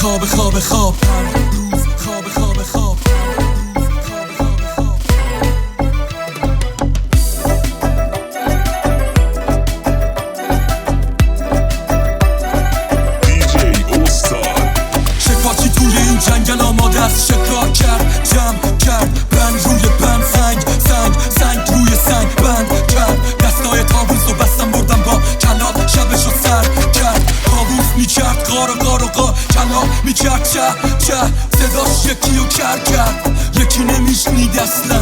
خواب خواب خواب هر روز خواب خواب خواب شکاکی توی این جنگل آماده است شکار کرد جمع کرد بند روی بند سنگ روی سنگ بند کرد دستای تابوس و بستم بردم با کلاب شبشو سر کرد تابوس میکرد قار کلاب میکرد چه صداش یکی رو کرد یکی نمیشنید اصلا